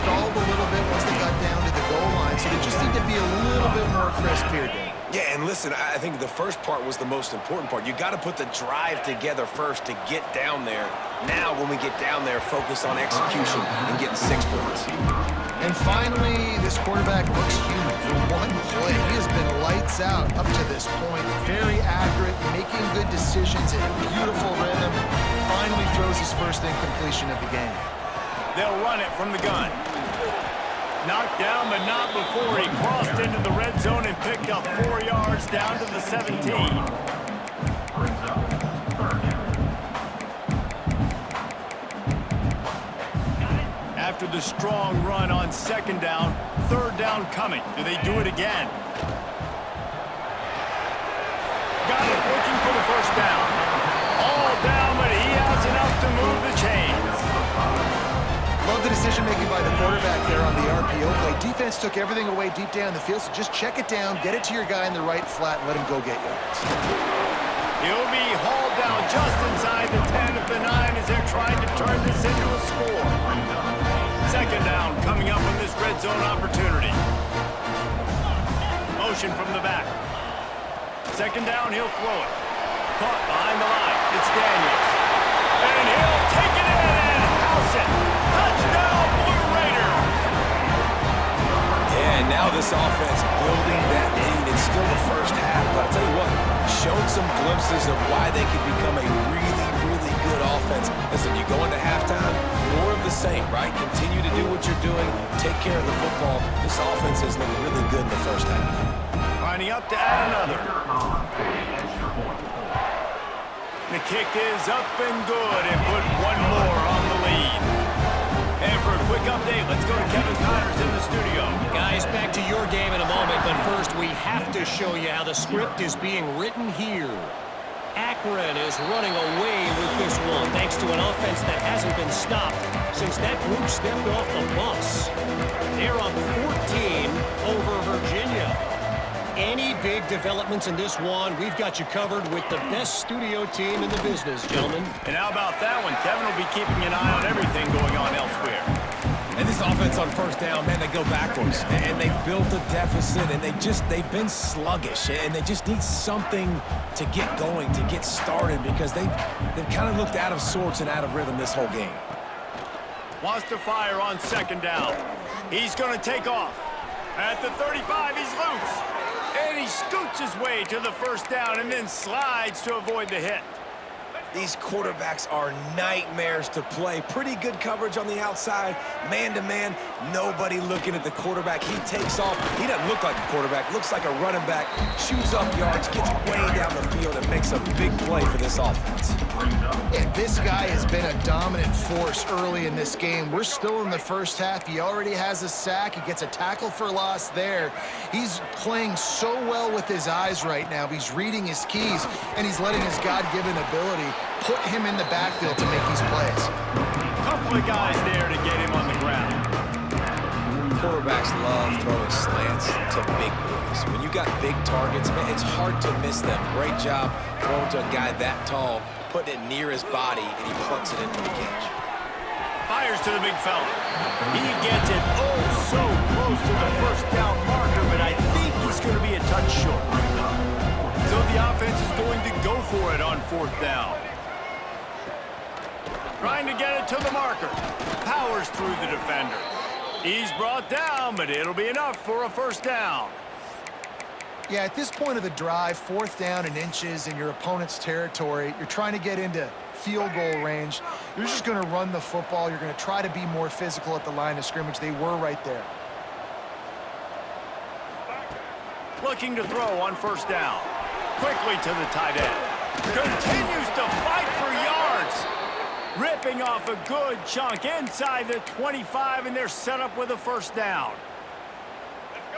stalled a little bit once they got down to the goal line, so they just need to be a little bit more crisp here, Dave. Yeah, and listen, I think the first part was the most important part. You got to put the drive together first to get down there. Now, when we get down there, focus on execution and getting 6 points. And finally, this quarterback looks human. For one play, he has been lights out up to this point. Very accurate, making good decisions in a beautiful rhythm. Finally throws his first incompletion of the game. They'll run it from the gun. Knocked down, but not before he crossed into the red zone and picked up 4 yards down to the 17. After the strong run on 2nd down, 3rd down coming. Do they do it again? Got it, looking for the 1st down. All down, but he has enough to move the chains. Love the decision-making by the quarterback there on the RPO play. Defense took everything away deep down the field, so just check it down, get it to your guy in the right flat, and let him go get yards. He'll be hauled down just inside the 10 of the 9 as they're trying to turn this into a score. 2nd down coming up on this red zone opportunity. Motion from the back. 2nd down, he'll throw it. Caught behind the line. It's Daniels. And he'll take it in and house it. Touchdown, Blue Raiders! Yeah, and now this offense building that lead. It's still the first half, but I'll tell you what, showed some glimpses of why they could become a really, really good offense. Listen, you go into halftime, more of the same, right? Continue to do what you're doing, take care of the football. This offense has looked really good in the first half. Lining up to add another. The kick is up and good and put one more on the lead. And for a quick update, let's go to Kevin Connors in the studio. Guys, back to your game in a moment, but first we have to show you how the script is being written here. Akron is running away with this one, thanks to an offense that hasn't been stopped since that group stepped off the bus. They're up 14 over Virginia. Any big developments in this one, we've got you covered with the best studio team in the business, gentlemen. And how about that one? Kevin will be keeping an eye on everything going on elsewhere. And this offense on 1st down, man, they go backwards. And they built a deficit, and they've been sluggish. And they just need something to get going, to get started, because they've kind of looked out of sorts and out of rhythm this whole game. Wants to fire on 2nd down. He's going to take off. At the 35, he's loose. And he scoots his way to the 1st down and then slides to avoid the hit. These quarterbacks are nightmares to play. Pretty good coverage on the outside, man-to-man. Nobody looking at the quarterback. He takes off. He doesn't look like a quarterback. Looks like a running back. Chews up yards, gets way down the field, and makes a big play for this offense. And this guy has been a dominant force early in this game. We're still in the first half. He already has a sack. He gets a tackle for loss there. He's playing so well with his eyes right now. He's reading his keys, and he's letting his God-given ability put him in the backfield to make these plays. Couple of guys there to get him on the ground. Quarterbacks love throwing slants to big boys. When you got big targets, man, it's hard to miss them. Great job throwing to a guy that tall, putting it near his body, and he plucks it in for the catch. Fires to the big fella. He gets it so close to the 1st down marker, but I think he's going to be a touch short. So the offense is going to go for it on 4th down. Trying to get it to the marker. Powers through the defender. He's brought down, but it'll be enough for a 1st down. Yeah, at this point of the drive, 4th down and inches in your opponent's territory, you're trying to get into field goal range. You're just going to run the football. You're going to try to be more physical at the line of scrimmage. They were right there. Looking to throw on 1st down. Quickly to the tight end. Continues to fight for yards. Ripping off a good chunk inside the 25, and they're set up with a 1st down.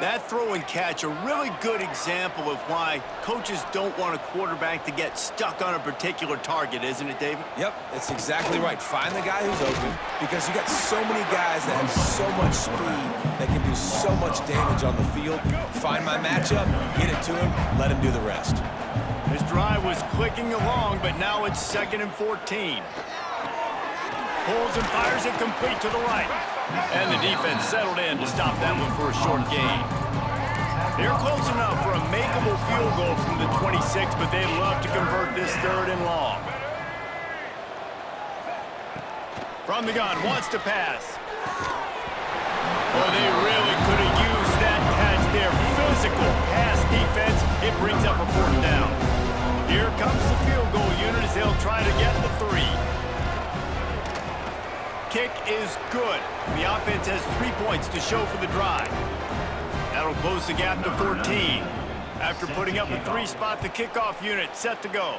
That throw and catch, a really good example of why coaches don't want a quarterback to get stuck on a particular target, isn't it, David? Yep, that's exactly right. Find the guy who's open, because you got so many guys that have so much speed that can do so much damage on the field. Find my matchup, get it to him, let him do the rest. This drive was clicking along, but now it's 2nd and 14. Pulls and fires it complete to the right. And the defense settled in to stop that one for a short gain. They're close enough for a makeable field goal from the 26, but they'd love to convert this 3rd and long. From the gun, wants to pass. Oh, they really could have used that catch there. Physical pass defense. It brings up a 4th down. Here comes the field goal unit as they'll try to get the 3. Kick is good. The offense has 3 points to show for the drive. That'll close the gap to 14. After putting up a 3 spot, the kickoff unit set to go.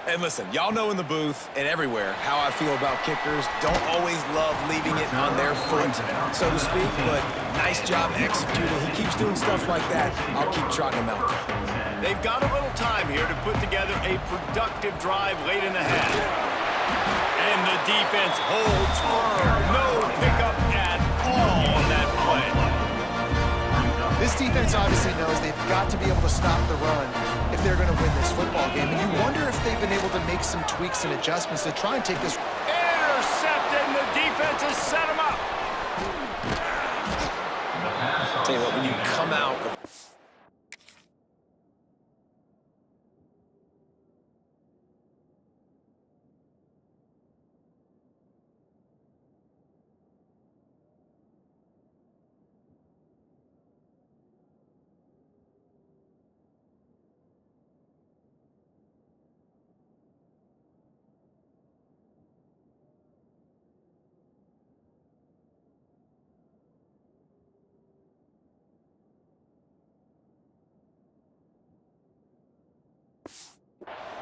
And listen, y'all know in the booth and everywhere how I feel about kickers. Don't always love leaving it on their foot, so to speak, but nice job executing. He keeps doing stuff like that. I'll keep trotting him out there. They've got a little time here to put together a productive drive late in the half. And the defense holds firm. No pickup at all on that play. This defense obviously knows they've got to be able to stop the run if they're going to win this football game. And you wonder if they've been able to make some tweaks and adjustments to try and take this. Intercepted, and the defense has set him up. Tell you what, when you come out of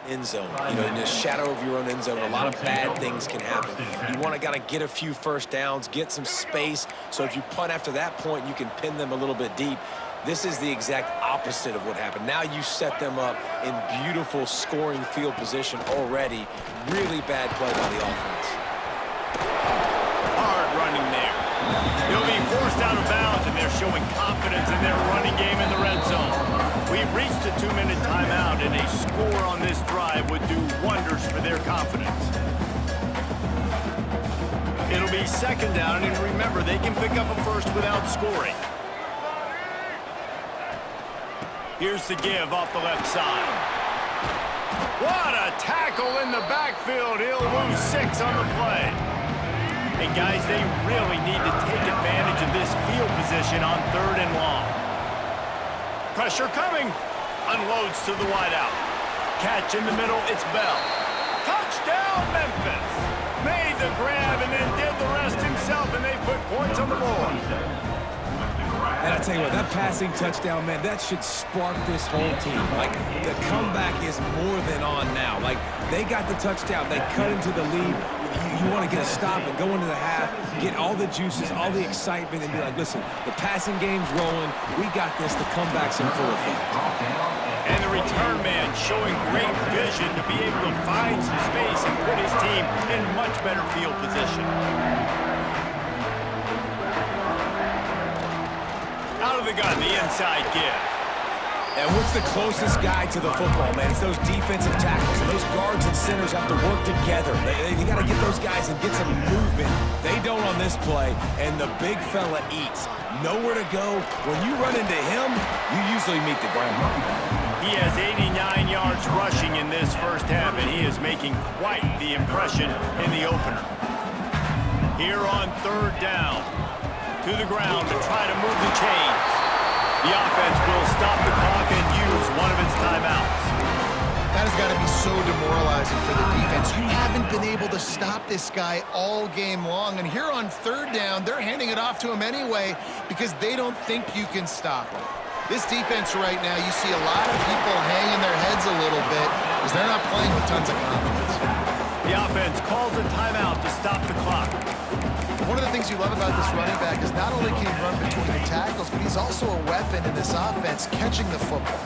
end zone, in the shadow of your own end zone, a lot of bad things can happen. You want to get a few first downs, get some space, so if you punt after that point, you can pin them a little bit deep. This is the exact opposite of what happened. Now you set them up in beautiful scoring field position already. Really bad play by the offense. Hard running there. He'll be forced out of bounds, and they're showing confidence in their running game in the red zone. We've reached a 2-minute timeout, and a score on this drive would do wonders for their confidence. It'll be 2nd down, and remember, they can pick up a first without scoring. Here's the give off the left side. What a tackle in the backfield. He'll lose 6 on the play. And guys, they really need to take advantage of this field position on 3rd and long. Pressure coming. Unloads to the wideout. Catch in the middle, it's Bell. Touchdown, Memphis. Made the grab and then did the rest himself, and they put points on the board. And I tell you what, that passing touchdown, man, that should spark this whole team. Like, the comeback is more than on now. Like, they got the touchdown. They cut into the lead. You want to get a stop and go into the half, get all the juices, all the excitement, and be like, listen, the passing game's rolling. We got this. The comeback's in full effect. And the return man showing great vision to be able to find some space and put his team in much better field position. Out of the gun, the inside give. And what's the closest guy to the football, man? It's those defensive tackles. And those guards and centers have to work together. They got to get those guys and get some movement. They don't on this play, and the big fella eats. Nowhere to go. When you run into him, you usually meet the ground. He has 89 yards rushing in this first half, and he is making quite the impression in the opener. Here on 3rd down, to the ground to try to move the chains. The offense will stop the clock and use one of its timeouts. That has got to be so demoralizing for the defense. You haven't been able to stop this guy all game long, and here on 3rd down, they're handing it off to him anyway because they don't think you can stop him. This defense right now, you see a lot of people hanging their heads a little bit because they're not playing with tons of confidence. The offense calls a timeout to stop the clock. One of the things you love about this running back is not only can he run between the tackles, but he's also a weapon in this offense, catching the football.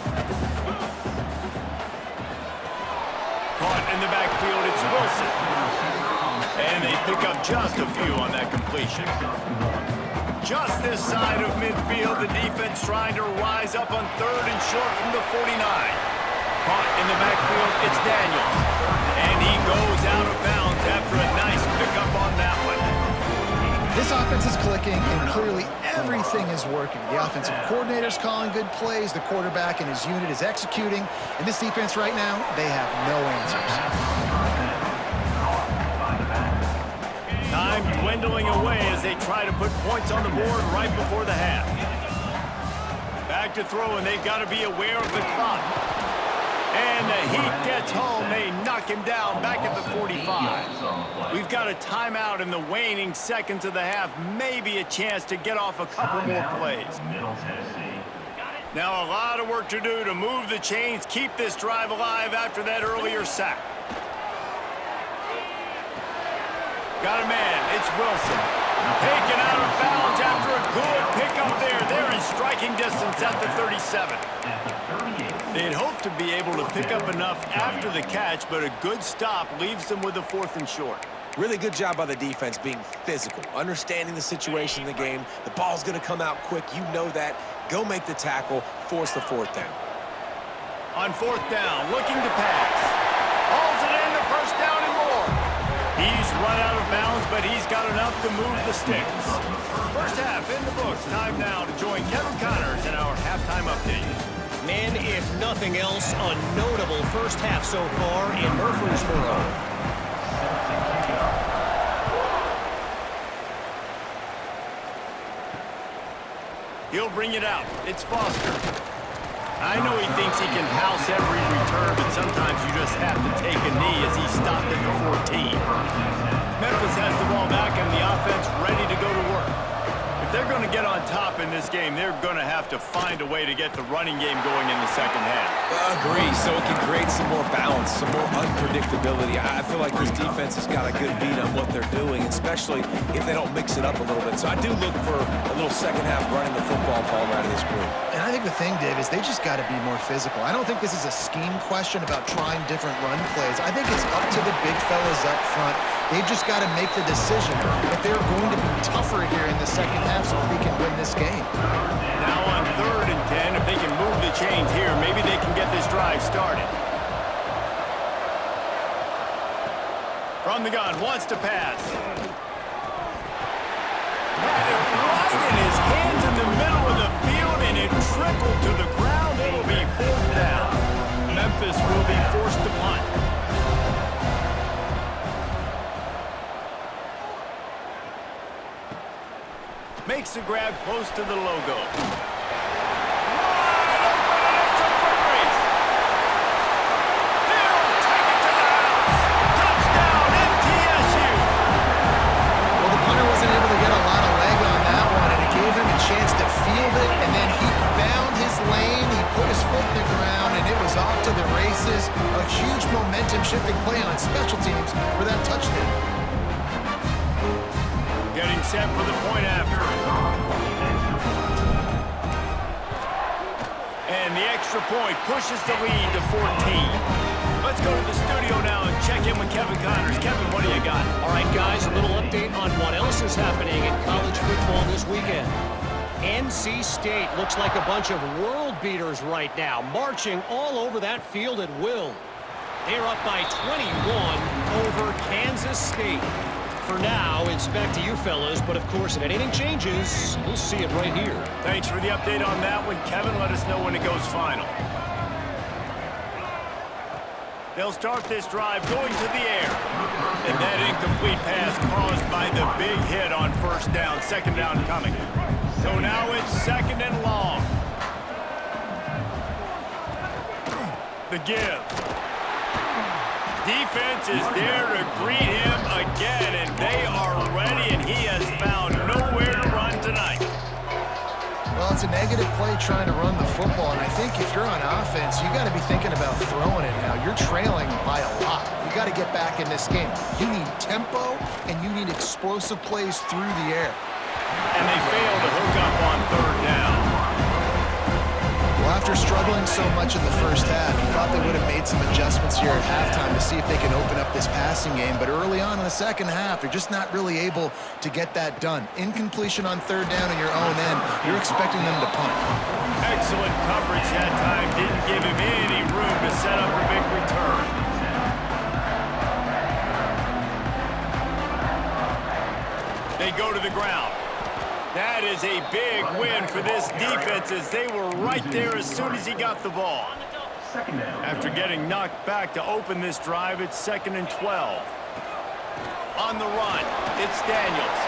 Caught in the backfield, it's Wilson. And they pick up just a few on that completion. Just this side of midfield, the defense trying to rise up on 3rd and short from the 49. Caught in the backfield, it's Daniels. And he goes out of bounds after a nice pick up on that one. This offense is clicking, and clearly everything is working. The offensive coordinator's calling good plays, the quarterback and his unit is executing, and this defense right now, they have no answers. Time dwindling away as they try to put points on the board right before the half. Back to throw, and they've got to be aware of the clock. And the heat gets home. They knock him down back at the 45. We've got a timeout in the waning seconds of the half. Maybe a chance to get off a couple more plays. Now a lot of work to do to move the chains, keep this drive alive after that earlier sack. Got a man. It's Wilson. Taken out of bounds after a good pickup there. They're in striking distance at the 37. They'd hoped to be able to pick up enough after the catch, but a good stop leaves them with a 4th and short. Really good job by the defense being physical, understanding the situation in the game. The ball's going to come out quick. You know that. Go make the tackle, force the 4th down. On 4th down, looking to pass. Hauls it in, the 1st down and more. He's run out of bounds, but he's got enough to move the sticks. First half in the books. Time now to join Kevin Connors in our halftime update. Man, if nothing else, a notable first half so far in Murfreesboro. He'll bring it out. It's Foster. I know he thinks he can house every return, but sometimes you just have to take a knee as he stopped at the 14. Memphis has the ball back and the offense ready to go to work. If they're going to get on top in this game, they're going to have to find a way to get the running game going in the second half. Agree, so it can create some more balance, some more unpredictability. I feel like this defense has got a good beat on what they're doing, especially if they don't mix it up a little bit. So I do look for a little second half running the football ball out of this group. And I think the thing, Dave, is they just got to be more physical. I don't think this is a scheme question about trying different run plays. I think it's up to the big fellas up front. They've just got to make the decision that they're going to be tougher here in the second half so that they can win this game. Now on 3rd and 10, if they can move the chains here, maybe they can get this drive started. From the gun, wants to pass. Had it right in his hands in the middle of the field, and it trickled to the ground. It'll be 4th down. Memphis will be forced to punt. Makes the grab close to the logo. Chance to field it, and then he found his lane, he put his foot in the ground, and it was off to the races. A huge momentum-shifting play on special teams for that touchdown. Getting set for the point after. And the extra point pushes the lead to 14. Let's go to the studio now and check in with Kevin Connors. Kevin, what do you got? All right, guys, a little update on what else is happening in college football this weekend. NC State looks like a bunch of world beaters right now, marching all over that field at will. They're up by 21 over Kansas State. For now, it's back to you fellas, but of course, if anything changes, we'll see it right here. Thanks for the update on that one, Kevin. Let us know when it goes final. They'll start this drive going to the air. And that incomplete pass caused by the big hit on 1st down, 2nd down coming. So now it's 2nd and long. The give. Defense is there to greet him again, and they are ready, and he has found nowhere to run tonight. Well, it's a negative play trying to run the football, and I think if you're on offense, you got to be thinking about throwing it now. You're trailing by a lot. You got to get back in this game. You need tempo, and you need explosive plays through the air. And they fail to hook up on 3rd down. Well, after struggling so much in the first half, you thought they would have made some adjustments here at halftime to see if they can open up this passing game. But early on in the second half, they're just not really able to get that done. Incompletion on 3rd down in your own end, you're expecting them to punt. Excellent coverage that time. Didn't give him any room to set up a big return. They go to the ground. That is a big win for this defense as they were right there as soon as he got the ball. After getting knocked back to open this drive, it's 2nd and 12. On the run, it's Daniels.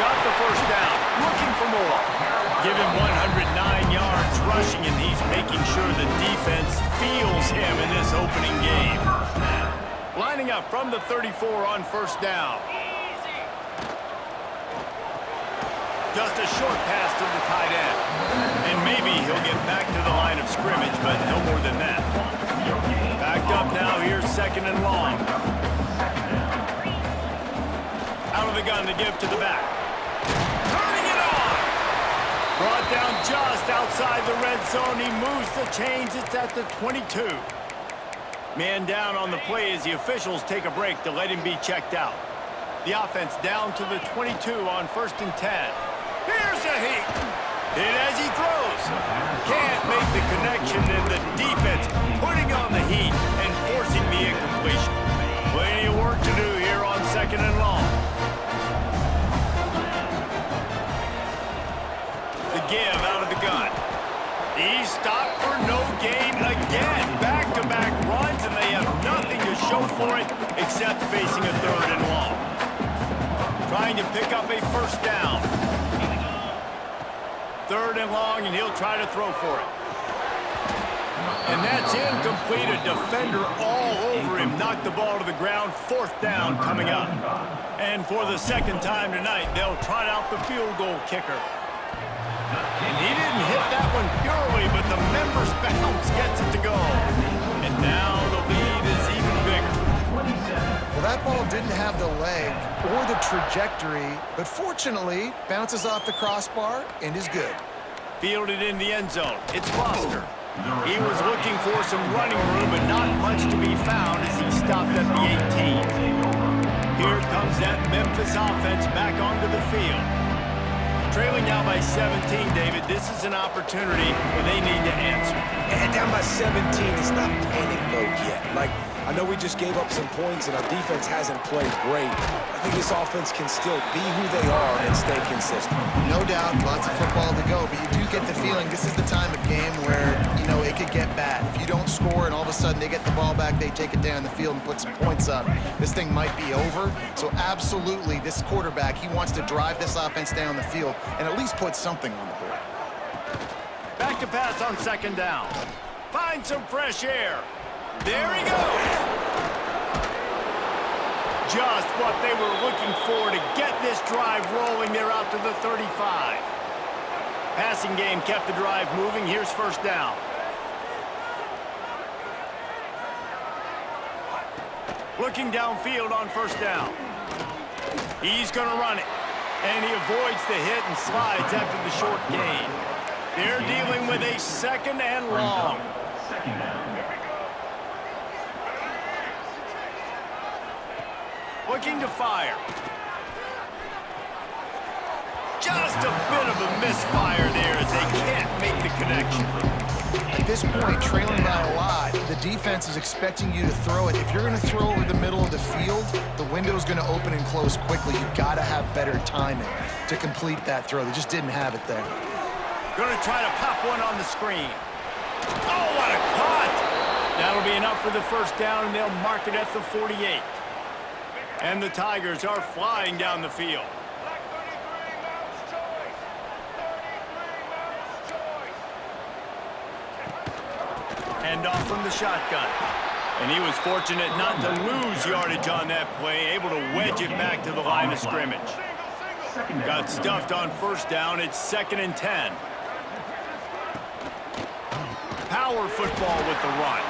Got the first down, looking for more. Give him 109 yards rushing, and he's making sure the defense feels him in this opening game. Lining up from the 34 on 1st down. Just a short pass to the tight end. And maybe he'll get back to the line of scrimmage, but no more than that. Backed up now, here's 2nd and long. Out of the gun to give to the back. Turning it on! Brought down just outside the red zone. He moves the chains. It's at the 22. Man down on the play as the officials take a break to let him be checked out. The offense down to the 22 on 1st and 10. Here's a heat. Hit as he throws. Can't make the connection, and the defense putting on the heat and forcing the incompletion. Plenty of work to do here on 2nd and long. The give out of the gun. He's stopped for no gain again. Back-to-back runs, and they have nothing to show for it except facing a 3rd and long. Trying to pick up a 1st down. 3rd and long, and he'll try to throw for it. And that's incomplete. A defender all over him. Knocked the ball to the ground. 4th down coming up. And for the 2nd time tonight, they'll trot out the field goal kicker. And he didn't hit that one purely, but the member's bounce gets it to go. And now the lead is even bigger. Well, that ball didn't have the leg or the trajectory, but fortunately, bounces off the crossbar and is good. Fielded in the end zone. It's Foster. He was looking for some running room, but not much to be found as he stopped at the 18. Here comes that Memphis offense back onto the field. Trailing now by 17, David. This is an opportunity where they need to answer. And down by 17, it's not panic mode yet. I know we just gave up some points and our defense hasn't played great. I think this offense can still be who they are and stay consistent. No doubt, lots of football to go, but you do get the feeling this is the time of game where, it could get bad. If you don't score and all of a sudden they get the ball back, they take it down the field and put some points up, this thing might be over. So absolutely, this quarterback, he wants to drive this offense down the field and at least put something on the board. Back to pass on 2nd down. Find some fresh air. There he goes. Just what they were looking for to get this drive rolling. They're out to the 35. Passing game kept the drive moving. Here's 1st down. Looking downfield on 1st down. He's going to run it. And he avoids the hit and slides after the short gain. They're dealing with a 2nd and long. Looking to fire. Just a bit of a misfire there as they can't make the connection. At this point, trailing by a lot, the defense is expecting you to throw it. If you're going to throw over the middle of the field, the window's going to open and close quickly. You've got to have better timing to complete that throw. They just didn't have it there. Going to try to pop one on the screen. Oh, what a cut! That'll be enough for the 1st down, and they'll mark it at the 48. And the Tigers are flying down the field. Hand off from the shotgun. And he was fortunate not to lose yardage on that play, able to wedge it back to the line of scrimmage. Got stuffed on 1st down. It's 2nd and 10. Power football with the run.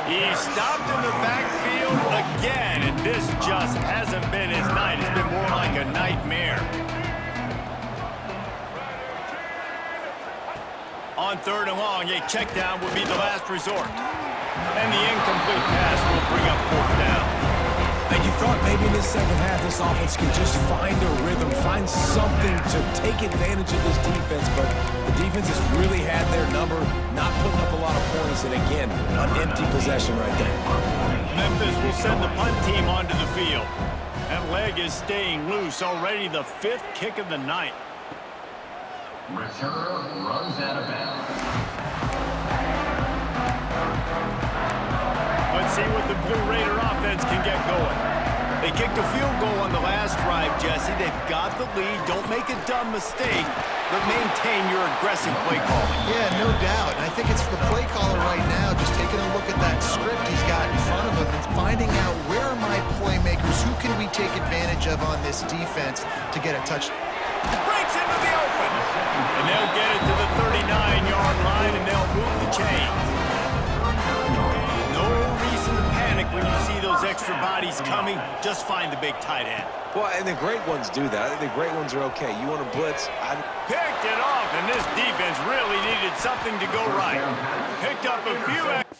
He's stopped in the backfield again, and this just hasn't been his night. It's been more like a nightmare. On 3rd and long, a check down would be the last resort. And the incomplete pass will bring up 4th down. And you thought maybe in this 2nd half this offense could just find a rhythm, find something to take advantage of this defense, but the defense has really had their number, not putting up a lot of points, and again, an empty possession right there. Memphis will send the punt team onto the field. That leg is staying loose. Already the 5th kick of the night. Returner runs out of bounds. Let's see what the Blue Raider offense can get going. They kicked a field goal on the last drive, Jesse. They've got the lead. Don't make a dumb mistake, but maintain your aggressive play calling. Yeah, no doubt. And I think it's the play caller right now just taking a look at that script he's got in front of him and finding out where are my playmakers, who can we take advantage of on this defense to get a touchdown. Breaks into the open. And they'll get it to the 39-yard line, and they'll move the chains. No reason to panic when you see those extra bodies coming. Just find the big tight end. Well, and the great ones do that. I think the great ones are okay. You want to blitz? Picked it off, and this defense really needed something to go right. Picked up a few extra.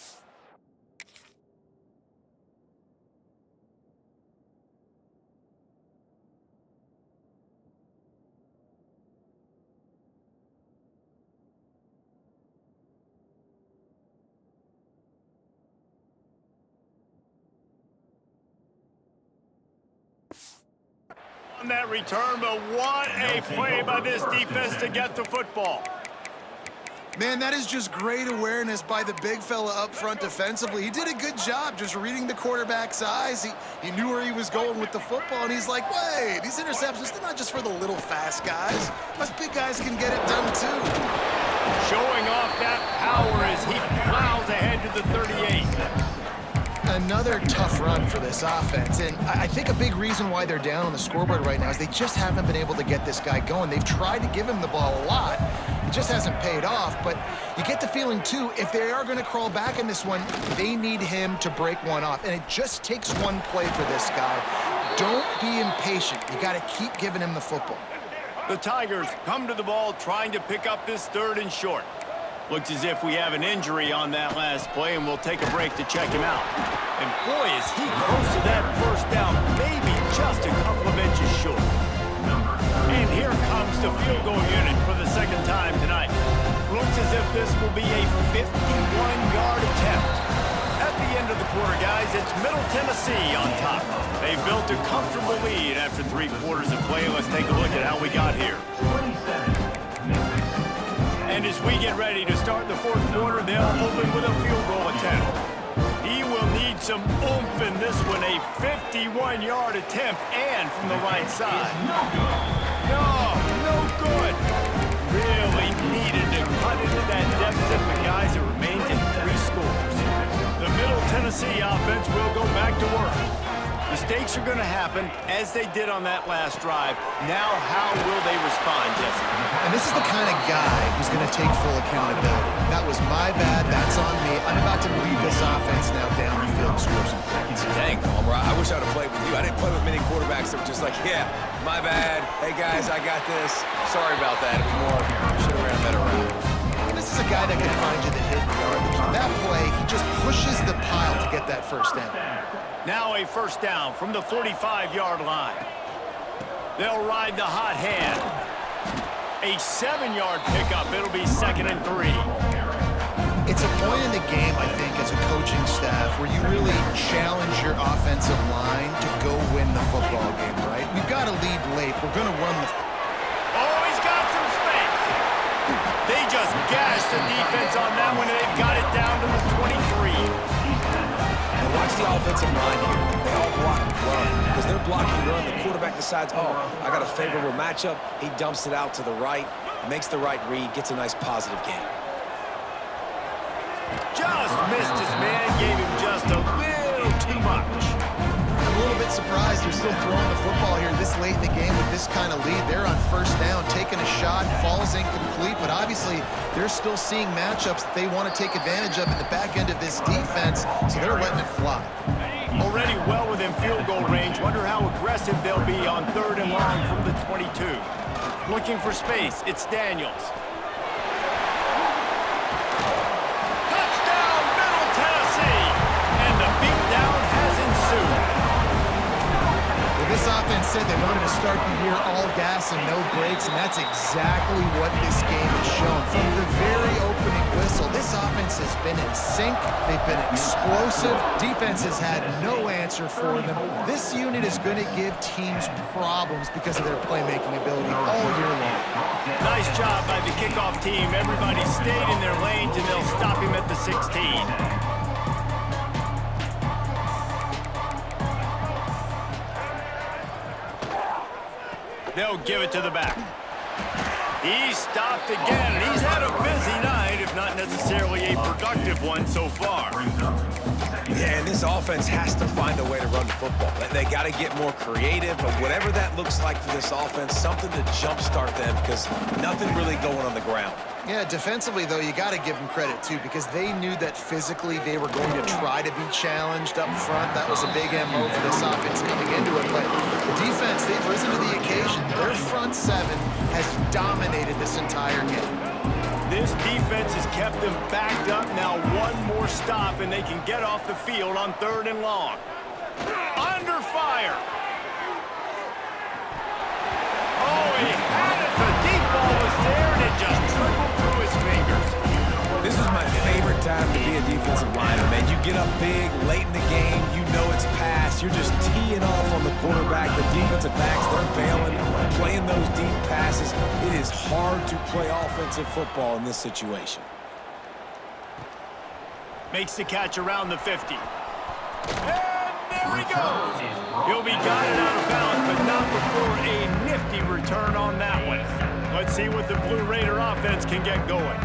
On that return, but what a play by this defense to get the football. Man, that is just great awareness by the big fella up front defensively. He did a good job just reading the quarterback's eyes. He knew where he was going with the football, and he's like, wait, these interceptions, they're not just for the little fast guys. Us big guys can get it done too. Showing off that power as he plows ahead to the 38. Another tough run for this offense, and I think a big reason why they're down on the scoreboard right now is they just haven't been able to get this guy going. They've tried to give him the ball a lot. It just hasn't paid off, but you get the feeling, too, if they are going to crawl back in this one, they need him to break one off, and it just takes one play for this guy. Don't be impatient. You got to keep giving him the football. The Tigers come to the ball trying to pick up this 3rd and short. Looks as if we have an injury on that last play, and we'll take a break to check him out. And boy, is he close to that first down, maybe just a couple of inches short. And here comes the field goal unit for the 2nd time tonight. Looks as if this will be a 51-yard attempt. At the end of the quarter, guys, it's Middle Tennessee on top. They've built a comfortable lead after 3 quarters of play. Let's take a look at how we got here. And as we get ready to start the 4th quarter, they'll open with a field goal attempt. He will need some oomph in this one, a 51-yard attempt, and from the right side. No good. Really needed to cut into that deficit, but guys, it remains at 3 scores. The Middle Tennessee offense will go back to work. Mistakes are going to happen, as they did on that last drive. Now, how will they respond, Jesse? And this is the kind of guy who's going to take full accountability. That was my bad. That's on me. I'm about to lead this offense now down the field and score some points. Dang, Palmer, I wish I would have played with you. I didn't play with many quarterbacks that were just like, yeah, my bad. Hey, guys, I got this. Sorry about that. It was more, should have ran better route. And this is a guy that can find you the hidden garbage. That play, he just pushes the pile to get that first down. Now a first down from the 45-yard line. They'll ride the hot hand. A 7-yard pickup. It'll be 2nd and 3. It's a point in the game, I think, as a coaching staff, where you really challenge your offensive line to go win the football game, right? We've got to lead late. We're going to run the... Oh, he's got some space. They just gashed the defense on that one, and they've got it down to the 23. And watch the offensive line here. They all block run. Because they're blocking run, the quarterback decides, oh, I got a favorable matchup. He dumps it out to the right, makes the right read, gets a nice positive gain. Just missed his man, gave him just a little too much. I'm a little bit surprised they're still throwing the football here this late in the game with this kind of lead. They're on first down, taking a shot, falls incomplete, but obviously they're still seeing matchups that they want to take advantage of at the back end of this defense, so they're letting it fly. Already well within field goal range. Wonder how aggressive they'll be on 3rd and long from the 22. Looking for space, it's Daniels. Touchdown, Middle Tennessee! And the beatdown has ensued. Well, this offense said they wanted to start the year all gas and no brakes, and that's exactly what this game has shown. From the very opening whistle, this offense has been in sync. They've been explosive. Defense has had no answer for them. This unit is going to give teams problems because of their playmaking ability all year long. Nice job by the kickoff team. Everybody stayed in their lanes, and they'll stop him at the 16. They'll give it to the back. He's stopped again. He's had a busy night, if not necessarily a productive one so far. Yeah, and this offense has to find a way to run the football. They got to get more creative, but whatever that looks like for this offense, something to jumpstart them because nothing really going on the ground. Yeah, defensively, though, you got to give them credit, too, because they knew that physically they were going to try to be challenged up front. That was a big MO for this offense coming into it. But the defense, they've risen to the occasion. Their front seven has dominated this entire game. This defense has kept them backed up. Now one more stop, and they can get off the field on 3rd and long. Under fire. Oh, he had it. The deep ball was there, and it just trickled through his fingers. This is my favorite time to be a defensive lineman, man. You get up big, late in the game, you know it's past. You're just teeing off on the quarterback. The defensive backs, they're bailing, playing those deep passes. It is hard to play offensive football in this situation. Makes the catch around the 50. And there he goes. He'll be guided out of bounds, but not before a nifty return on that one. Let's see what the Blue Raider offense can get going.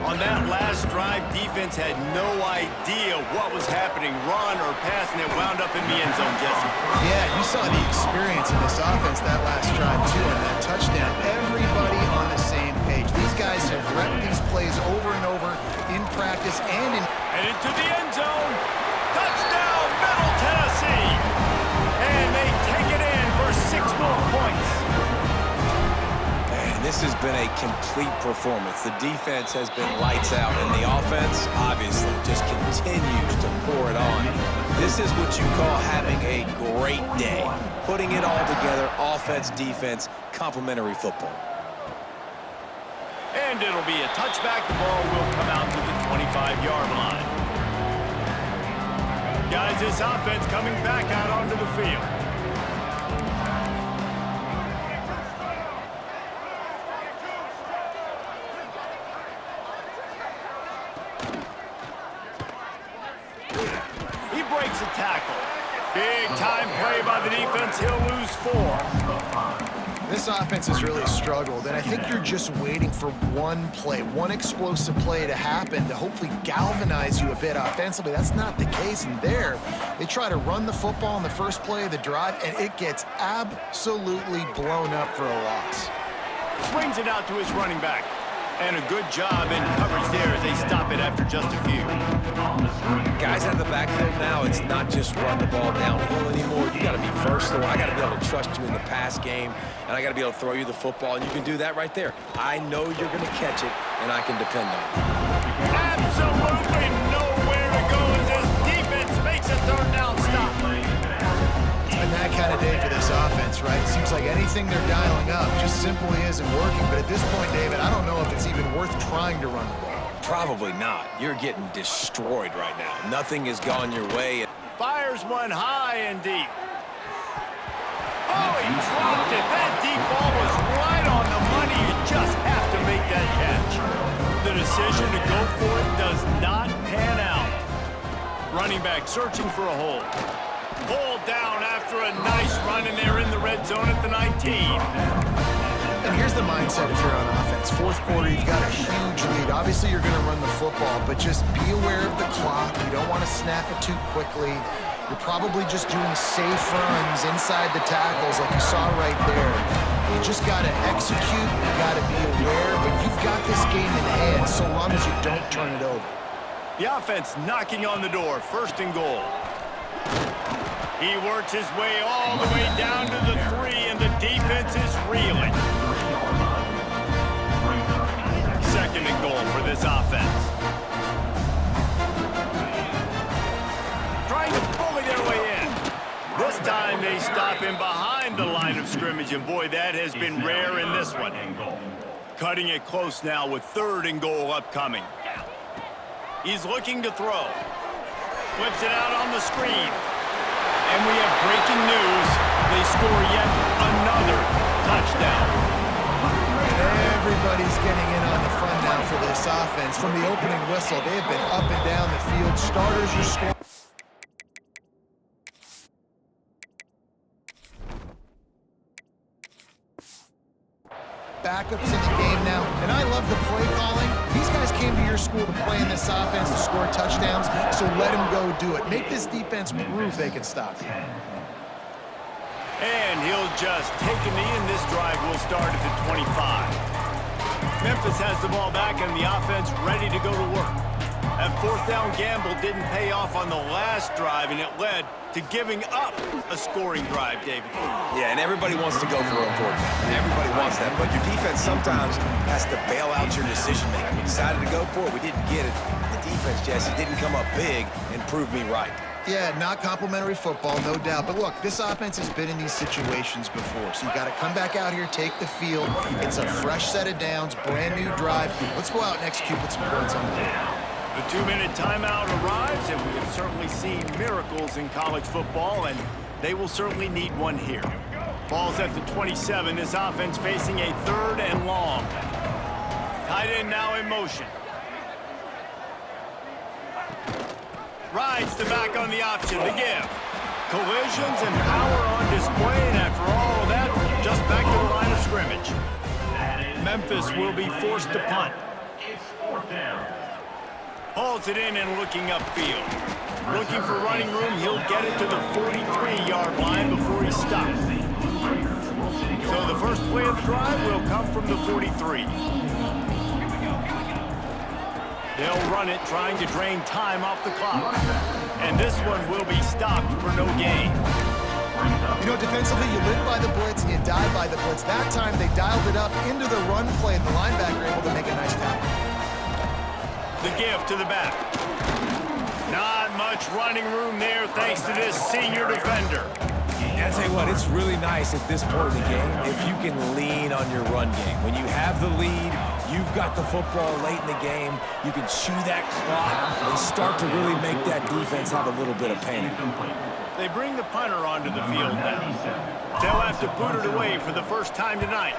On that last drive, defense had no idea what was happening, run or pass, and it wound up in the end zone, Jesse. Yeah, you saw the experience in this offense that last drive, too, on that touchdown. Everybody on the same page. These guys have repped these plays over and over in practice and in... Headed to the end zone. Touchdown, Middle Tennessee. And they take it in for 6 more points. This has been a complete performance. The defense has been lights out, and the offense, obviously, just continues to pour it on. This is what you call having a great day. Putting it all together, offense, defense, complementary football. And it'll be a touchback. The ball will come out to the 25-yard line. Guys, this offense coming back out onto the field. Breaks a tackle. Big time play by the defense. He'll lose 4. This offense has really struggled, and I think you're just waiting for one play, one explosive play to happen to hopefully galvanize you a bit offensively. That's not the case, and there, they try to run the football in the first play of the drive, and it gets absolutely blown up for a loss. Swings it out to his running back. And a good job in coverage there as they stop it after just a few. Guys out of the backfield now, it's not just run the ball downhill anymore. You got to be versatile. I got to be able to trust you in the pass game, and I got to be able to throw you the football, and you can do that right there. I know you're going to catch it, and I can depend on you. Absolutely nowhere to go as this defense makes a 3rd down stop. It's been that kind of day for this offense, right? It seems like anything they're dialing up just simply isn't working. But at this point, David, I don't know if it's even worth trying to run the ball. Probably not. You're getting destroyed right now. Nothing has gone your way. Fires one high and deep. Oh, he dropped it. That deep ball was right on the money. You just have to make that catch. The decision to go for it does not pan out. Running back searching for a hole. Pulled down after a nice run, and they're in the red zone at the 19. And here's the mindset if you're on offense. 4th quarter, you've got a huge lead. Obviously, you're going to run the football, but just be aware of the clock. You don't want to snap it too quickly. You're probably just doing safe runs inside the tackles like you saw right there. You just got to execute. You got to be aware, but you've got this game in hand so long as you don't turn it over. The offense knocking on the door. 1st and goal. He works his way all the way down to the 3, and the defense is reeling. 2nd and goal for this offense. Trying to bully their way in. This time they stop him behind the coverage, and boy, that has been rare in this one. Cutting it close now with 3rd and goal upcoming. He's looking to throw. Flips it out on the screen. And we have breaking news. They score yet another touchdown. Everybody's getting in on the fun now for this offense. From the opening whistle, they have been up and down the field. Starters are scoring. Backups in the game now, and I love the play calling. These guys came to your school to play in this offense to score touchdowns, so let them go do it. Make this defense prove they can stop you. And he'll just take a knee, and this drive will start at the 25. Memphis has the ball back, and the offense ready to go to work. That 4th down gamble didn't pay off on the last drive, and it led to giving up a scoring drive, David. Yeah, and everybody wants to go for it, unfortunately. Everybody wants that, but your defense sometimes has to bail out your decision-making. We decided to go for it. We didn't get it. The defense, Jesse, didn't come up big and prove me right. Yeah, not complimentary football, no doubt. But look, this offense has been in these situations before, so you got to come back out here, take the field. It's a fresh set of downs, brand new drive. Let's go out and execute with some points on the board. The 2-minute timeout arrives, and we have certainly seen miracles in college football, and they will certainly need one here. Ball's at the 27. This offense facing a 3rd and long. Tight end now in motion. Rides the back on the option, the give. Collisions and power on display, and after all of that, just back to the line of scrimmage. Memphis will be forced to punt. Hauls it in and looking upfield. Looking for running room, he'll get it to the 43-yard line before he stops. So the first play of the drive will come from the 43. They'll run it, trying to drain time off the clock. And this one will be stopped for no gain. You know, defensively, you live by the blitz and you die by the blitz. That time, they dialed it up into the run play, and the linebacker able to make a nice tackle. The give to the back. Not much running room there thanks to this senior defender. And I tell you what, it's really nice at this point in the game if you can lean on your run game. When you have the lead, you've got the football late in the game, you can chew that clock and start to really make that defense have a little bit of panic. They bring the punter onto the field now. They'll have to boot it away for the first time tonight.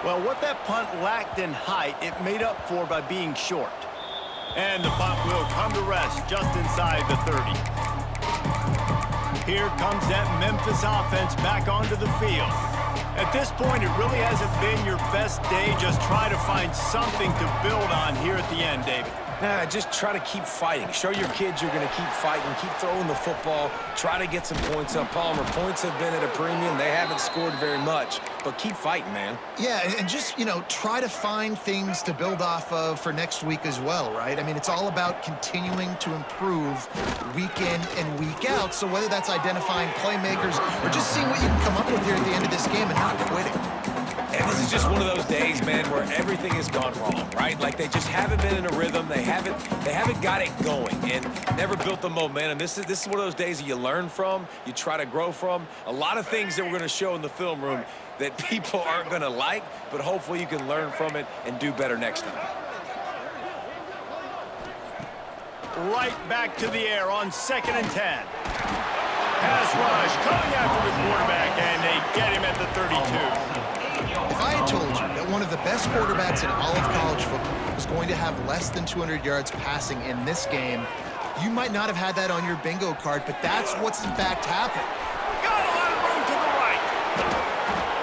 Well, what that punt lacked in height, it made up for by being short. And the punt will come to rest just inside the 30. Here comes that Memphis offense back onto the field. At this point, it really hasn't been your best day. Just try to find something to build on here at the end, David. Nah, just try to keep fighting. Show your kids you're going to keep fighting. Keep throwing the football. Try to get some points up. Palmer, points have been at a premium. They haven't scored very much, but keep fighting, man. Yeah, and just, you know, try to find things to build off of for next week as well, right? I mean, it's all about continuing to improve week in and week out. So whether that's identifying playmakers or just seeing what you can come up with here at the end of this game and not quitting. And this is just one of those days, man, where everything has gone wrong, right? Like they just haven't been in a rhythm. They haven't got it going and never built the momentum. This is one of those days that you learn from, you try to grow from. A lot of things that we're going to show in the film room that people aren't going to like, but hopefully you can learn from it and do better next time. Right back to the air on 2nd and 10. Pass rush coming after the quarterback, and they get him at the 32. If I had told you that one of the best quarterbacks in all of college football was going to have less than 200 yards passing in this game, you might not have had that on your bingo card, but that's what's in fact happened. Got a lot of room to the right.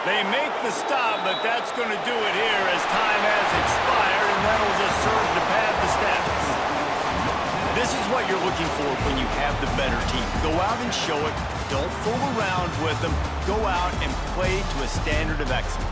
They make the stop, but that's going to do it here as time has expired, and that'll just serve to pad the stats. This is what you're looking for when you have the better team. Go out and show it. Don't fool around with them. Go out and play to a standard of excellence.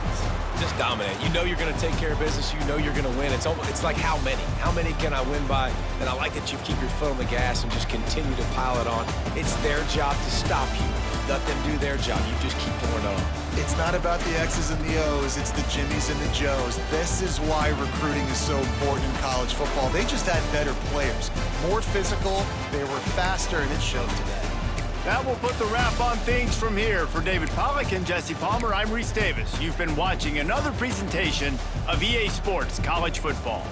Just dominate. You know you're going to take care of business. You know you're going to win. It's like how many? How many can I win by? And I like that you keep your foot on the gas and just continue to pile it on. It's their job to stop you. Let them do their job. You just keep pouring it on. It's not about the X's and the O's. It's the Jimmies and the Joes. This is why recruiting is so important in college football. They just had better players. More physical. They were faster, and it showed today. That will put the wrap on things from here. For David Pollack and Jesse Palmer, I'm Reese Davis. You've been watching another presentation of EA Sports College Football.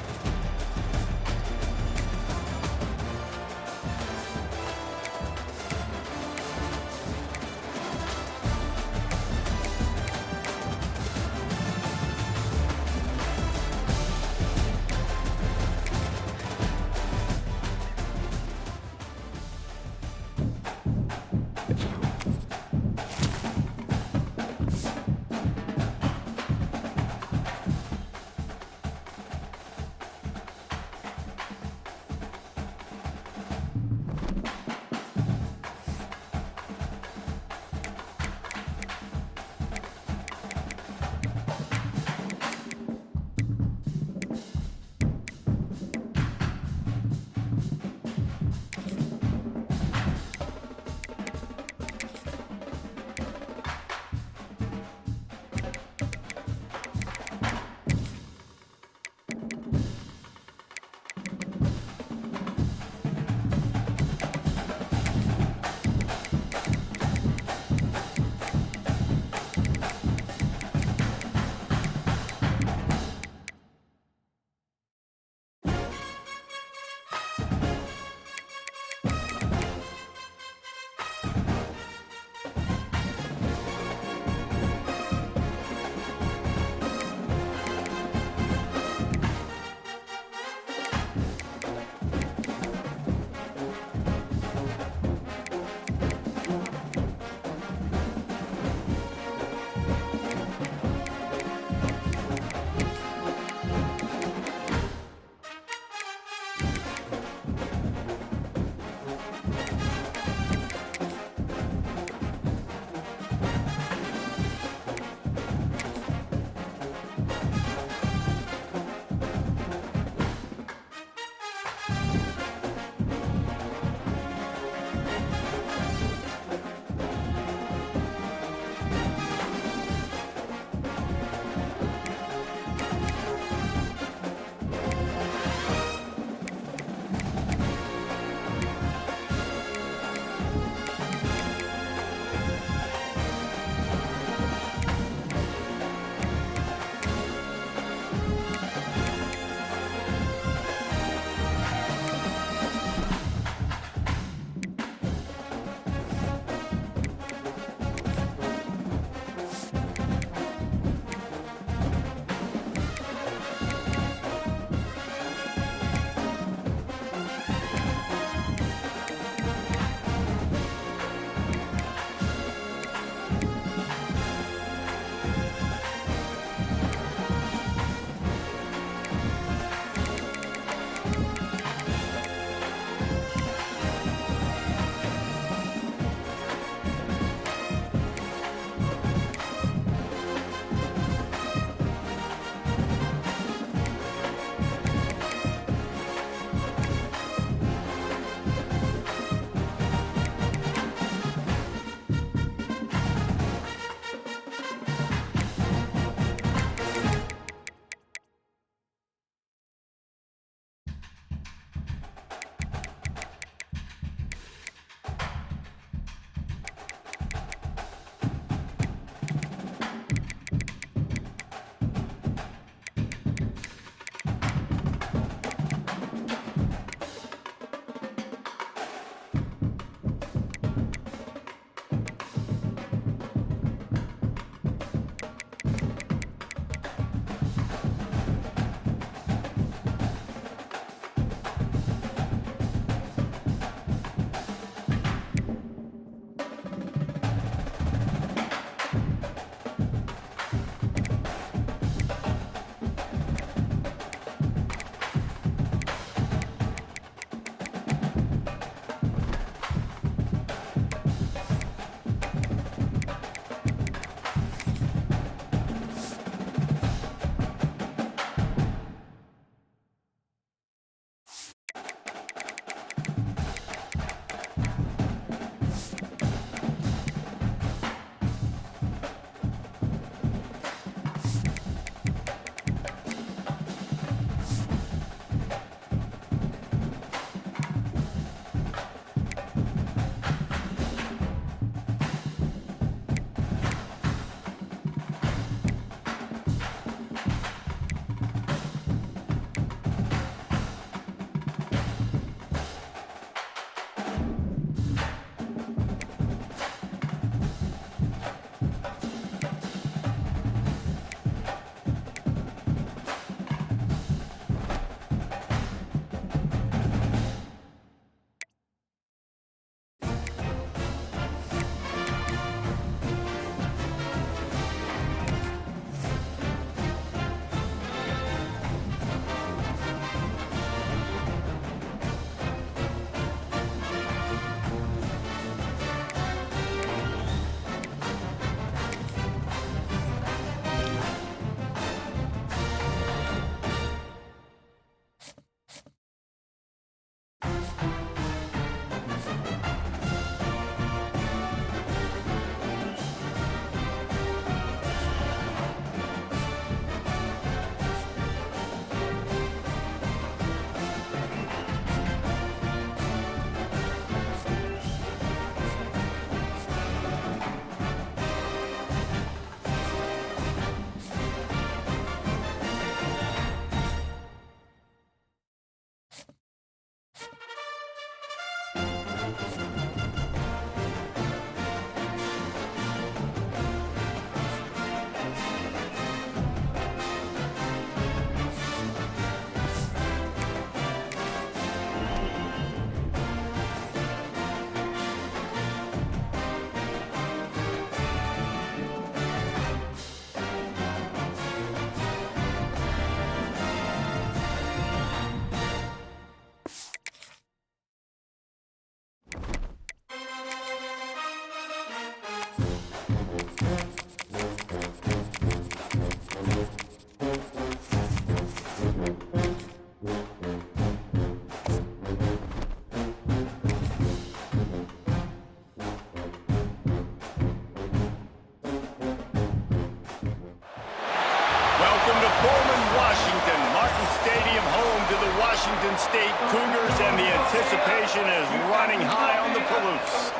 anticipation is running high on the Palouse.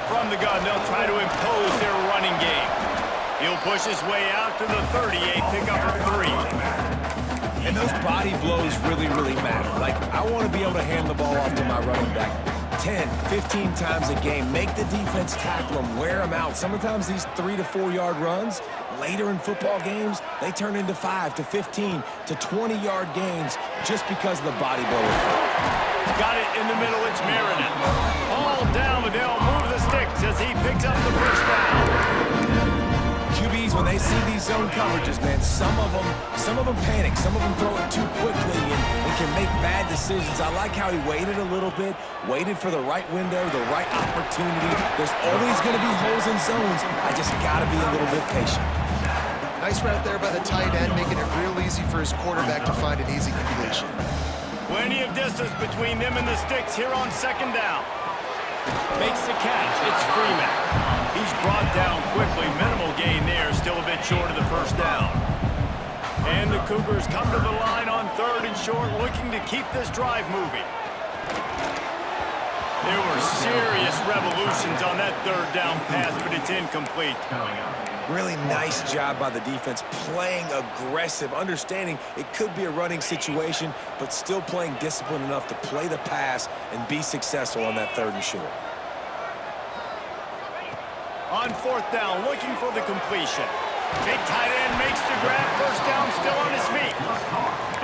From the gun, they'll try to impose their running game. He'll push his way out to the 38, pick up a 3. And those body blows really, really matter. Like, I want to be able to hand the ball off to my running back 10, 15 times a game. Make the defense tackle them, wear them out. Sometimes these 3 to 4 yard runs, later in football games, they turn into 5 to 15 to 20 yard gains just because of the body blow effect. Got it in the middle, it's Meredith. All down, but they'll move the sticks as he picks up the first down. QBs, when they see these zone coverages, man, some of them panic. Some of them throw it too quickly and can make bad decisions. I like how he waited a little bit, waited for the right window, the right opportunity. There's always going to be holes in zones. I just got to be a little bit patient. Nice route there by the tight end, making it real easy for his quarterback to find an easy completion. Plenty of distance between them and the sticks here on second down. Makes the catch. It's Freeman. He's brought down quickly. Minimal gain there. Still a bit short of the first down. And the Cougars come to the line on 3rd and short, looking to keep this drive moving. There were serious revolutions on that 3rd down pass, but it's incomplete. Really nice job by the defense, playing aggressive, understanding it could be a running situation, but still playing disciplined enough to play the pass and be successful on that 3rd and short. On 4th down, looking for the completion. Big tight end makes the grab, first down, still on his feet.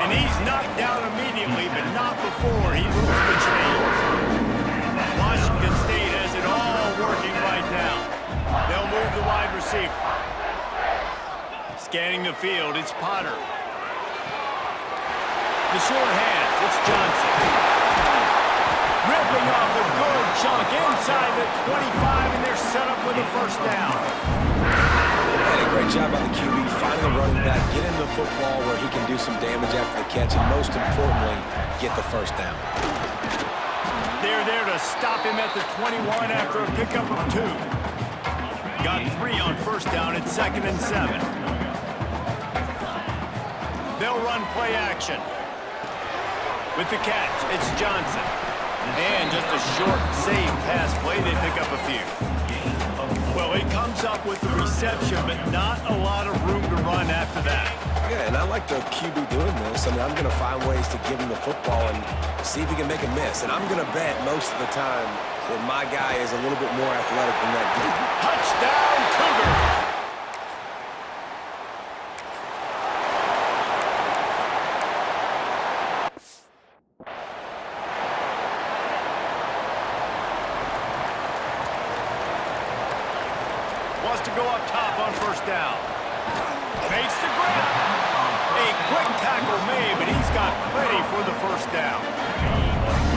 And he's knocked down immediately, but not before he moves the chains. Washington State has it all working right now. They'll move the wide receiver. Scanning the field, it's Potter. The short hands, it's Johnson. Ripping off a good chunk inside the 25, and they're set up with a first down. And a great job by the QB, finding the running back, get him the football where he can do some damage after the catch, and most importantly, get the first down. They're there to stop him at the 21 after a pickup of 2. Got 3 on first down at 2nd and 7. They'll run play action. With the catch, it's Johnson. And just a short, safe pass play, they pick up a few. Well, he comes up with the reception, but not a lot of room to run after that. Yeah, and I like the QB doing this. I mean, I'm going to find ways to give him the football and see if he can make a miss. And I'm going to bet most of the time that my guy is a little bit more athletic than that dude. Touchdown, Cougar! Wants to go up top on first down. Makes the grab. A quick tackle made, but he's got plenty for the first down.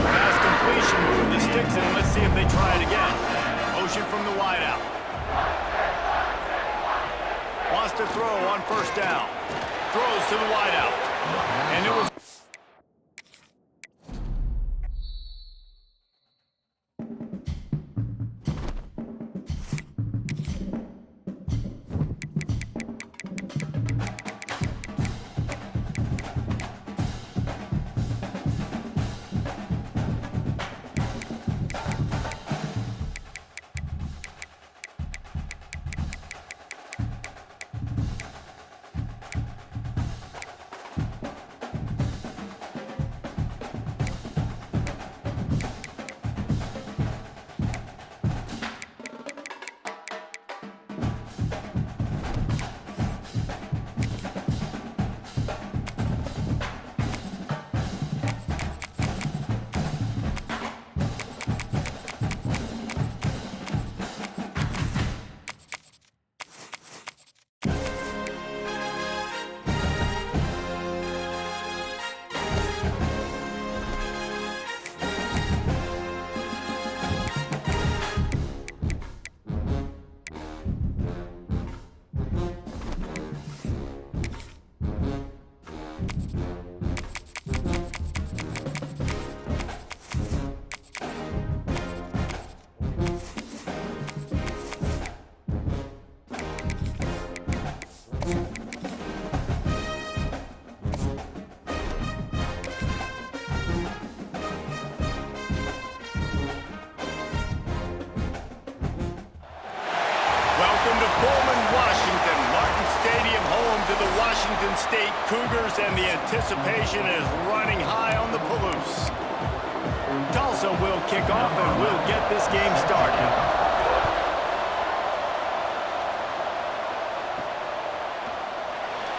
Pass completion, moving the sticks in. Let's see if they try it again. Motion from the wideout. Wants to throw on first down. Throws to the wideout. And it was... Washington State Cougars, and the anticipation is running high on the Palouse. Tulsa will kick off and will get this game started.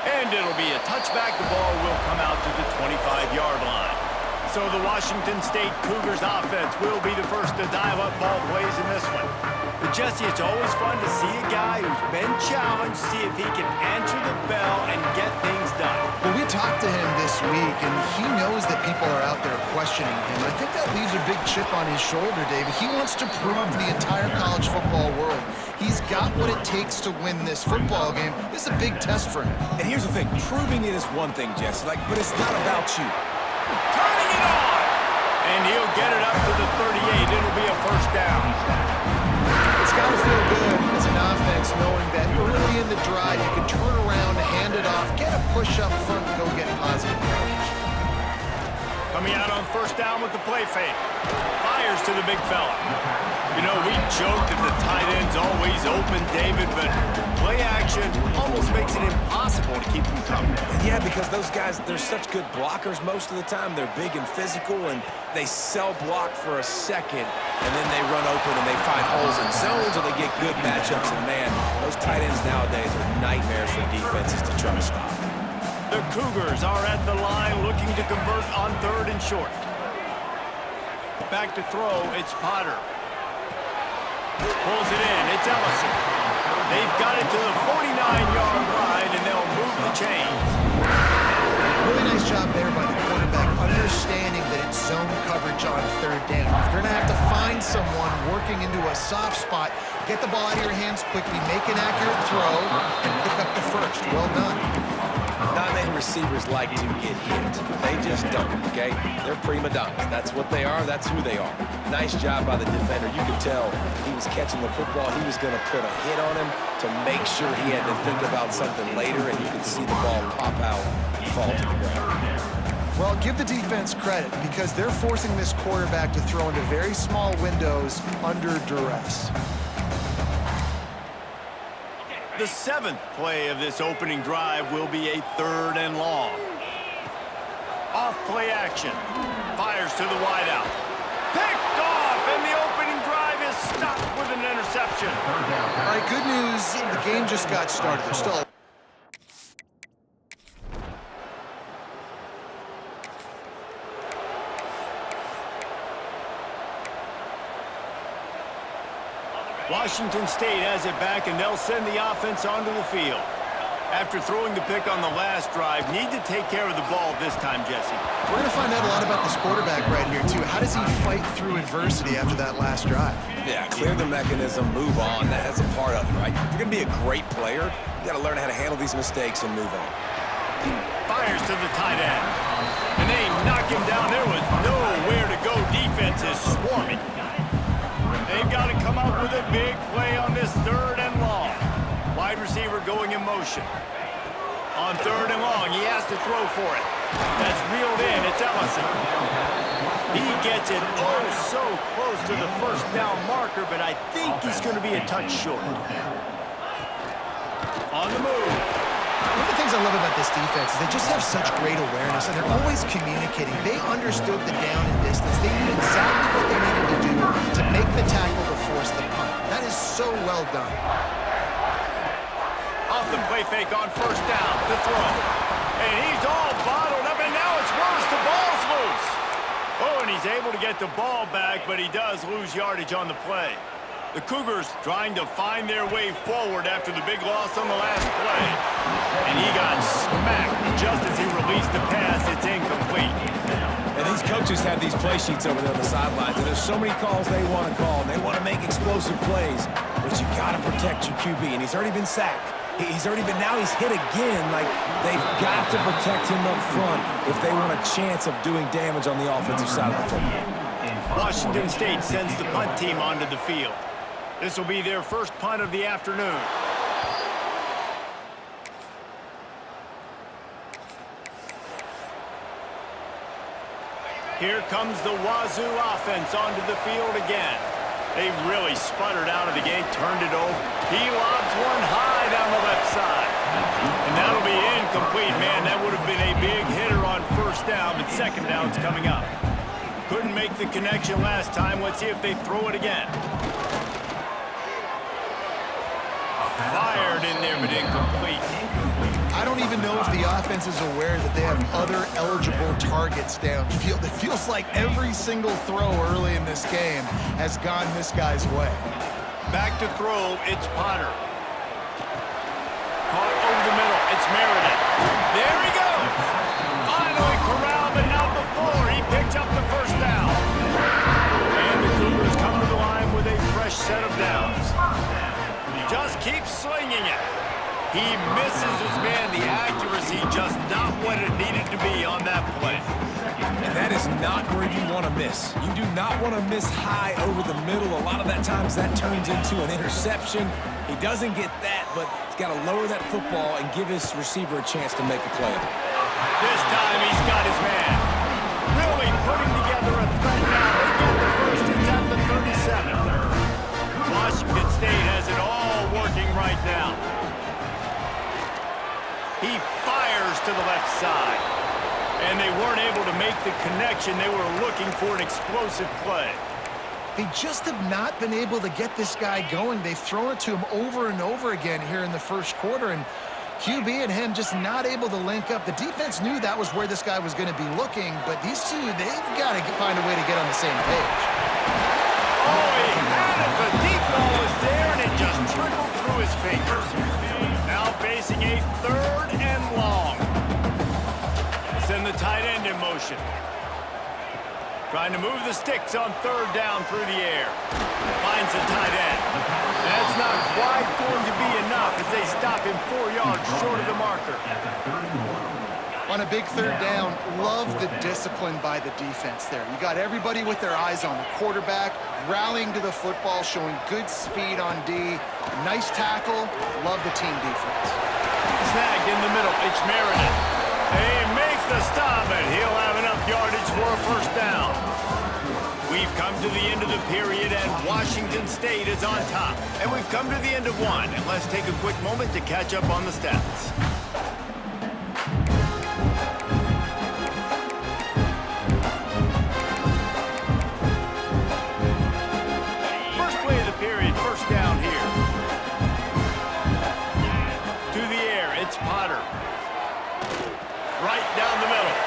And it'll be a touchback. The ball will come out to the 25-yard line. So the Washington State Cougars offense will be the first to dive up ball plays in this one. But Jesse, it's always fun to see a guy who's been challenged, see if he can answer the bell and get things done. Well, we talked to him this week, and he knows that people are out there questioning him. I think that leaves a big chip on his shoulder, David. He wants to prove to the entire college football world he's got what it takes to win this football game. This is a big test for him. And here's the thing, proving it is one thing, Jesse, but it's not about you. Turning it on! And he'll get it up to the 38. It'll be a first down. It's got to feel good as an offense knowing that early in the drive you can turn around, hand it off, get a push up front, and go get positive yardage. Coming out on first down with the play fake. Fires to the big fella. You know, we joke that the tight end's always open, David, but play action almost makes it impossible to keep them covered. Yeah, because those guys, they're such good blockers most of the time. They're big and physical, and they sell block for a second, and then they run open and they find holes in zones, or they get good matchups. And, man, those tight ends nowadays are nightmares for defenses to try to stop. The Cougars are at the line looking to convert on 3rd and short. Back to throw, it's Potter. Pulls it in, it's Ellison. They've got it to the 49-yard line, and they'll move the chains. Really nice job there by the quarterback, understanding that it's zone coverage on 3rd down. If you're going to have to find someone working into a soft spot, get the ball out of your hands quickly, make an accurate throw, and pick up the first. Well done. Not many receivers like to get hit. They just don't, okay? They're prima donnas. That's what they are. That's who they are. Nice job by the defender. You could tell he was catching the football. He was going to put a hit on him to make sure he had to think about something later, and you could see the ball pop out and fall to the ground. Well, give the defense credit because they're forcing this quarterback to throw into very small windows under duress. The 7th play of this opening drive will be a 3rd and long. Off play action. Fires to the wideout. Picked off, and the opening drive is stopped with an interception. All right, good news. The game just got started. There's still Washington State has it back, and they'll send the offense onto the field. After throwing the pick on the last drive, need to take care of the ball this time, Jesse. We're going to find out a lot about this quarterback right here, too. How does he fight through adversity after that last drive? Yeah, clear the mechanism, move on. That's a part of it, right? If you're going to be a great player, you got to learn how to handle these mistakes and move on. Fires to the tight end. And they knock him down. There was nowhere to go. Defense is swarming. They've got to come up with a big play on this 3rd and long. Wide receiver going in motion. On 3rd and long, he has to throw for it. That's reeled in. It's Ellison. He gets it so close to the first down marker, but I think he's going to be a touch short. On the move. One of the things I love about this defense is they just have such great awareness, and they're always communicating. They understood the down and distance. They knew exactly what they needed to do to make the tackle to force the punt. That is so well done. Off the play fake on first down, the throw. And he's all bottled up, and now it's worse. The ball's loose. Oh, and he's able to get the ball back, but he does lose yardage on the play. The Cougars trying to find their way forward after the big loss on the last play. And he got smacked just as he released the pass. It's incomplete. And these coaches have these play sheets over there on the sidelines, and there's so many calls they want to call, and they want to make explosive plays, but you got to protect your QB, and he's already been sacked. Now he's hit again. Like, they've got to protect him up front if they want a chance of doing damage on the offensive side of the football. Washington State sends the punt team onto the field. This will be their first punt of the afternoon. Here comes the Wazoo offense onto the field again. They really sputtered out of the gate, turned it over. He lobs one high down the left side. And that'll be incomplete, man. That would have been a big hitter on first down, but second down's coming up. Couldn't make the connection last time. Let's see if they throw it again. Fired in there, but incomplete. I don't even know if the offense is aware that they have other eligible targets downfield. It feels like every single throw early in this game has gone this guy's way. Back to throw, it's Potter. Caught over the middle, it's Meredith. There he goes! Finally corralled, but not before. He picks up the first down. And the Cougars come to the line with a fresh set of downs. Just keeps slinging it. He misses his man. The accuracy just not what it needed to be on that play. And that is not where you want to miss. You do not want to miss high over the middle. A lot of that times that turns into an interception. He doesn't get that, but he's got to lower that football and give his receiver a chance to make a play. This time he's got his man. Really putting together a threat now. They get the first. It's at the 37. Washington State has it all working right now. He fires to the left side. And they weren't able to make the connection. They were looking for an explosive play. They just have not been able to get this guy going. They've thrown it to him over and over again here in the first quarter, and QB and him just not able to link up. The defense knew that was where this guy was going to be looking, but these two, they've got to find a way to get on the same page. Oh, he had it. The deep ball was there, and it just trickled through his fingers. Now facing a third and long. Send the tight end in motion. Trying to move the sticks on third down through the air. Finds the tight end. That's not quite going to be enough as they stop him 4 yards short of the marker. On a big third down, love the discipline by the defense there. You got everybody with their eyes on the quarterback, rallying to the football, showing good speed on D. Nice tackle. Love the team defense. Snagged in the middle. It's Meredith. They make the stop, and he'll have enough yardage for a first down. We've come to the end of the period, and Washington State is on top. And we've come to the end of one, and let's take a quick moment to catch up on the stats. First play of the period, first down here. To the air, it's Potter. Right down the middle.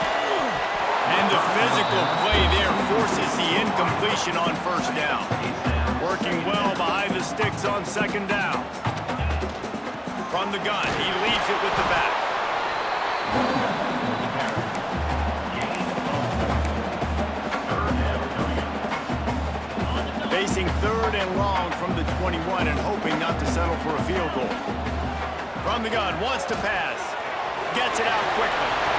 And the physical play there forces the incompletion on first down. Working well behind the sticks on second down. From the gun, he leaves it with the back. Facing third and long from the 21 and hoping not to settle for a field goal. From the gun, wants to pass. Gets it out quickly.